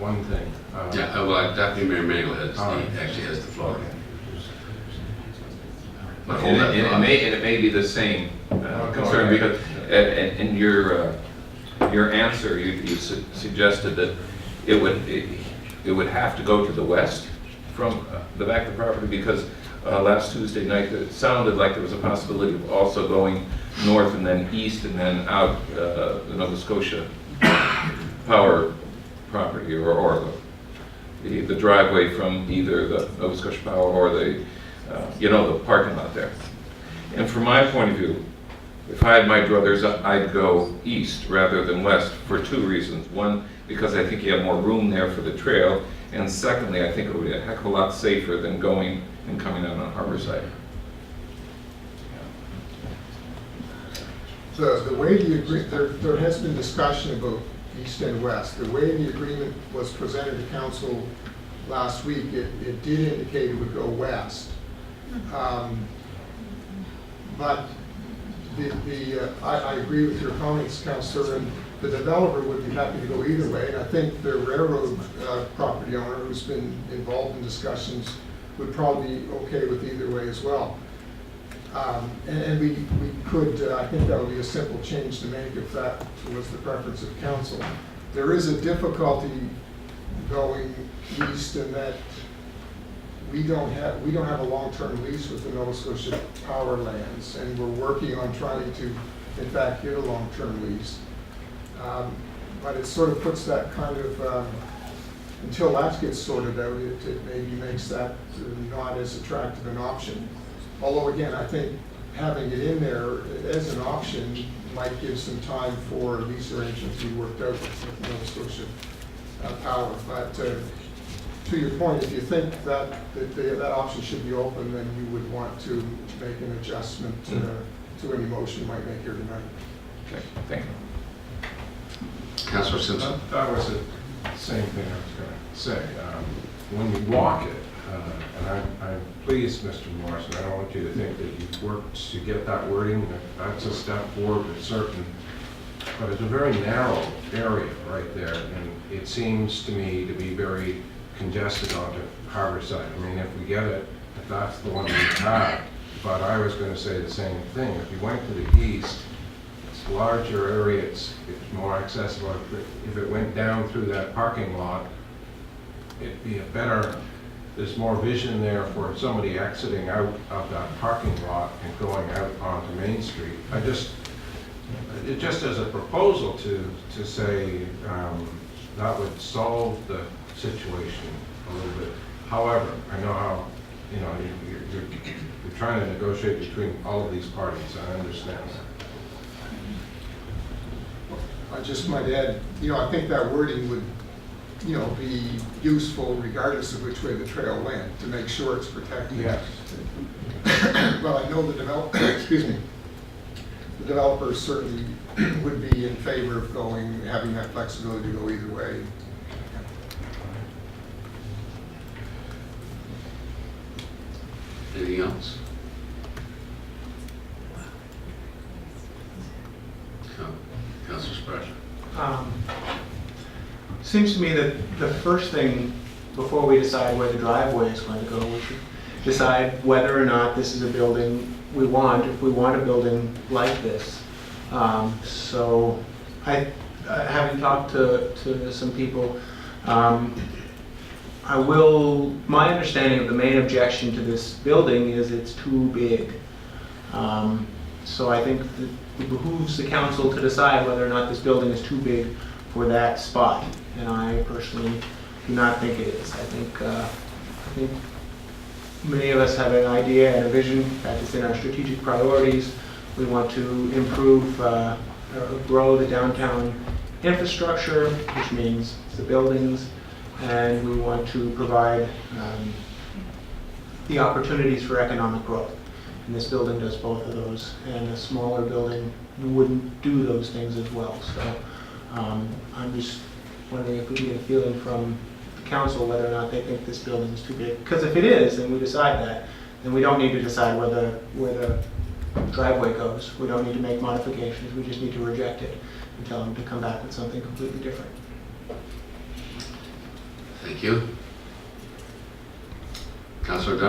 one thing. Well, Deputy Mayor Mangle actually has the floor. Okay. But And hold that it thought. may be the same concern, because in your answer, you suggested that it would have to go to the west from the back of the property, because last Tuesday night it sounded like there was a possibility of also going north and then east and then out the Nova Scotia Power property, or the driveway from either the Nova Scotia Power or the the parking lot there. And from my point of view, if I had my druthers, I'd go east rather than west for two reasons. One, because I think you have more room there for the trail, and secondly, I think it would be a heck of a lot safer than going and coming out on Harborside. The way the agreement, there has been discussion about east and west. The way the agreement was presented to council last week, it did indicate it would go west. But I agree with your comments, Councillor, and the developer would be happy to go either way. And I think the railroad property owner, who's been involved in discussions, would probably be okay with either way as well. And we could, I think that would be a simple change to make if that was the preference of council. There is a difficulty going east in that we don't have a long-term lease with the Nova Scotia Power lands, and we're working on trying to, in fact, get a long-term lease. But it sort of puts that kind of, until that gets sorted out, it maybe makes that not as attractive an option. Although again, I think having it in there as an option might give some time for lease arrangements to be worked out with Nova Scotia Power. But to your point, if you think that that option should be open, then you would want to make an adjustment to any motion you might make here tonight. Okay, thank you. Councillor Simpson. That was the same thing I was going to say. When you walk it, and I'm pleased, Mr. Morrison, I don't want you to think that you've worked to get that wording. That's a step forward, it's certain. But it's a very narrow area right there, and it seems to me to be very congested onto Harborside. I mean, if we get it, if that's the one we have. But I was going to say the same thing. If you went to the east, it's a larger area, it's more accessible. If it went down through that parking lot, it'd be a better, there's more vision there for somebody exiting out of that parking lot and going out onto Main Street. It just as a proposal to say that would solve the situation a little bit. However, I know how, you're trying to negotiate between all of these parties. I understand that. I just might add, I think that wording would, be useful regardless of which way the trail went, to make sure it's protected. Yes. Well, I know the developer, excuse me, the developers certainly would be in favor of having that flexibility to go either way. Anything else? Councillor Spratt. Seems to me that the first thing, before we decide where the driveway is going to go, we should decide whether or not this is a building we want, if we want a building like this. So having talked to some people, my understanding of the main objection to this building is it's too big. So I think that it behooves the council to decide whether or not this building is too big for that spot. And I personally do not think it is. I think many of us have an idea and a vision. In fact, it's in our strategic priorities. We want to improve, grow the downtown infrastructure, which means the buildings, and we want to provide the opportunities for economic growth. And this building does both of those, and a smaller building wouldn't do those things as well. So I'm just wondering if we can get a feeling from the council whether or not they think this building is too big. Because if it is, and we decide that, then we don't need to decide where the driveway goes. We don't need to make modifications. We just need to reject it and tell them to come back with something completely different. Thank you. Councilor Dunn?